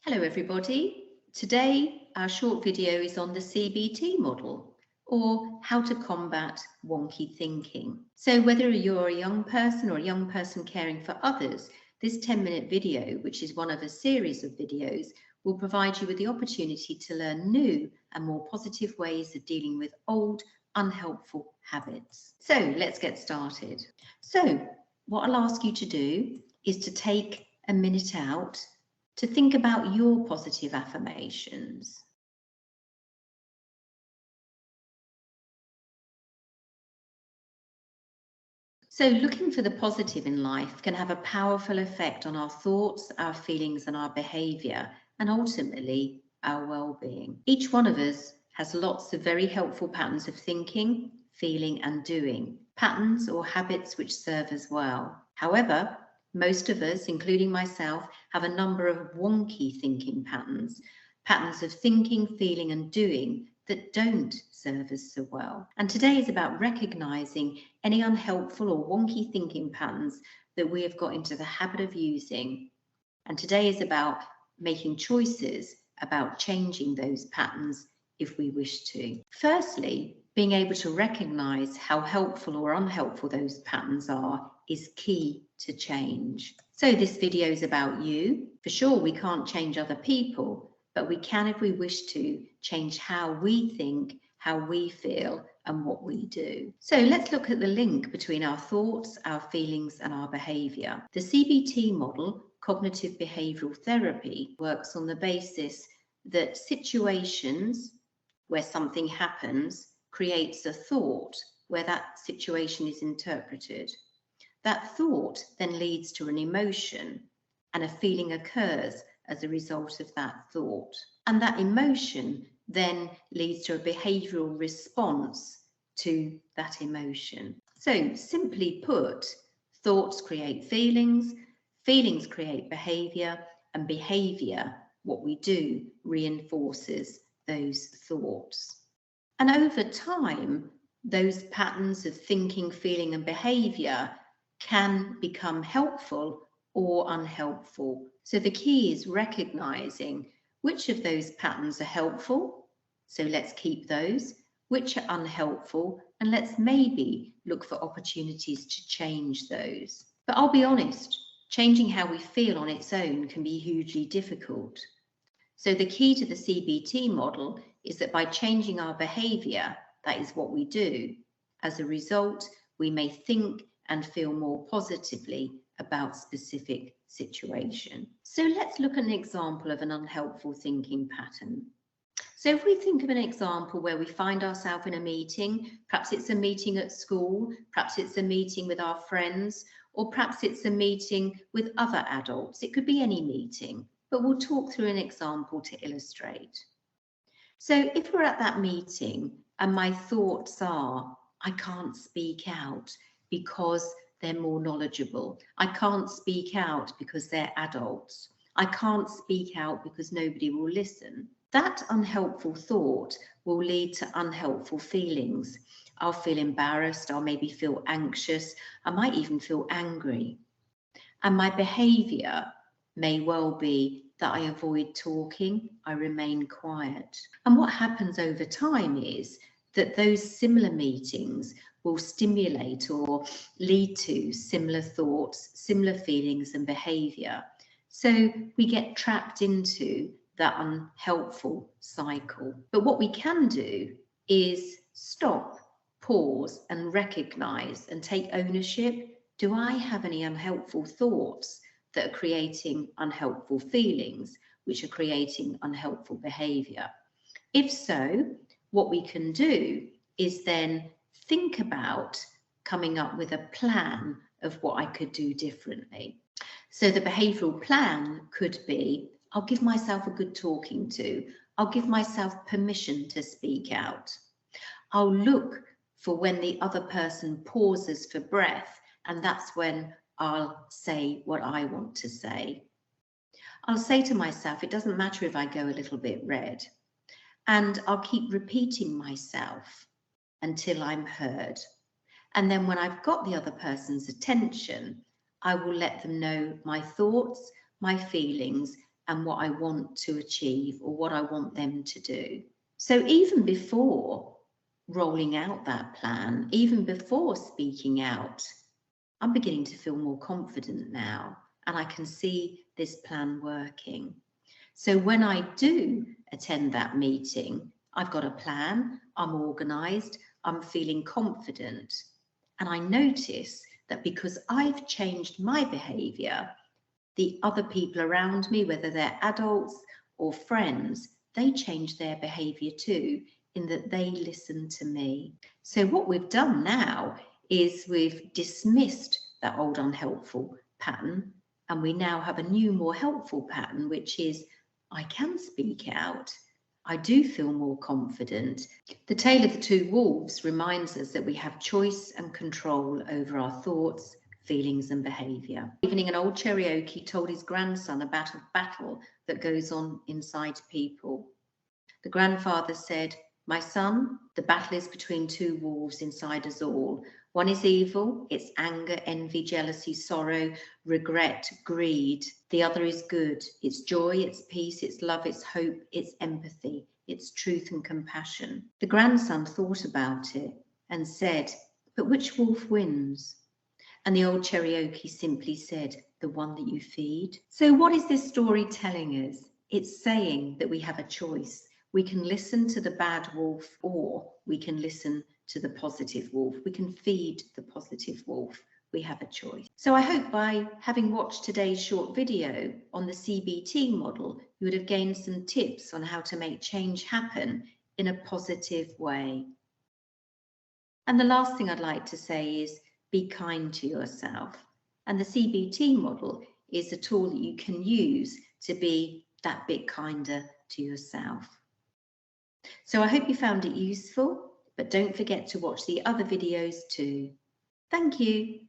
Hello everybody. Today our short video is on the CBT model, or how to combat wonky thinking. So whether you're a young person or a young person caring for others, this 10-minute video, which is one of a series of videos, will provide you with the opportunity to learn new and more positive ways of dealing with old, unhelpful habits. So let's get started. So what I'll ask you to do is to take a minute out to think about your positive affirmations. So looking for the positive in life can have a powerful effect on our thoughts, our feelings, and our behaviour, and ultimately our well-being. Each one of us has lots of very helpful patterns of thinking, feeling, and doing, patterns or habits which serve us well. However, most of us, including myself, have a number of wonky thinking patterns, patterns of thinking, feeling, and doing that don't serve us so well. And today is about recognizing any unhelpful or wonky thinking patterns that we have got into the habit of using. And today is about making choices about changing those patterns if we wish to. Firstly, being able to recognize how helpful or unhelpful those patterns are is key to change. So this video is about you. For sure, we can't change other people, but we can, if we wish to, change how we think, how we feel, and what we do. So let's look at the link between our thoughts, our feelings, and our behavior. The CBT model, cognitive behavioral therapy, works on the basis that situations where something happens creates a thought where that situation is interpreted. That thought then leads to an emotion, and a feeling occurs as a result of that thought. And that emotion then leads to a behavioural response to that emotion. So simply put, thoughts create feelings, feelings create behaviour, and behaviour, what we do, reinforces those thoughts. And over time, those patterns of thinking, feeling, and behaviour can become helpful or unhelpful. So the key is recognizing which of those patterns are helpful, so let's keep those, which are unhelpful, and let's maybe look for opportunities to change those. But I'll be honest, changing how we feel on its own can be hugely difficult. So the key to the CBT model is that by changing our behavior, that is what we do, as a result, we may think and feel more positively about specific situation. So let's look at an example of an unhelpful thinking pattern. So if we think of an example where we find ourselves in a meeting, perhaps it's a meeting at school, perhaps it's a meeting with our friends, or perhaps it's a meeting with other adults. It could be any meeting, but we'll talk through an example to illustrate. So if we're at that meeting and my thoughts are, I can't speak out because they're more knowledgeable. I can't speak out because they're adults. I can't speak out because nobody will listen. That unhelpful thought will lead to unhelpful feelings. I'll feel embarrassed, I'll maybe feel anxious, I might even feel angry. And my behaviour may well be that I avoid talking, I remain quiet. And what happens over time is that those similar meetings will stimulate or lead to similar thoughts, similar feelings and behaviour. So we get trapped into that unhelpful cycle. But what we can do is stop, pause and recognise and take ownership. Do I have any unhelpful thoughts that are creating unhelpful feelings, which are creating unhelpful behaviour? If so, what we can do is then think about coming up with a plan of what I could do differently. So the behavioural plan could be, I'll give myself a good talking to. I'll give myself permission to speak out. I'll look for when the other person pauses for breath, and that's when I'll say what I want to say. I'll say to myself, it doesn't matter if I go a little bit red. And I'll keep repeating myself until I'm heard. And then when I've got the other person's attention, I will let them know my thoughts, my feelings, and what I want to achieve or what I want them to do. So even before rolling out that plan, even before speaking out, I'm beginning to feel more confident now, and I can see this plan working. So when I do attend that meeting, I've got a plan, I'm organised, I'm feeling confident, and I notice that because I've changed my behaviour, the other people around me, whether they're adults or friends, they change their behaviour too, in that they listen to me. So what we've done now is we've dismissed that old unhelpful pattern, and we now have a new, more helpful pattern, which is I can speak out. I do feel more confident. The tale of the two wolves reminds us that we have choice and control over our thoughts, feelings and behaviour. Evening, an old Cherokee told his grandson about a battle that goes on inside people. The grandfather said, "My son, the battle is between two wolves inside us all. One is evil, it's anger, envy, jealousy, sorrow, regret, greed. The other is good, it's joy, it's peace, it's love, it's hope, it's empathy, it's truth and compassion." The grandson thought about it and said, "But which wolf wins?" And the old Cherokee simply said, "The one that you feed." So what is this story telling us? It's saying that we have a choice. We can listen to the bad wolf, or we can listen to the positive wolf. We can feed the positive wolf. We have a choice. So I hope by having watched today's short video on the CBT model, you would have gained some tips on how to make change happen in a positive way. And the last thing I'd like to say is be kind to yourself. And the CBT model is a tool that you can use to be that bit kinder to yourself. So I hope you found it useful, but don't forget to watch the other videos too. Thank you.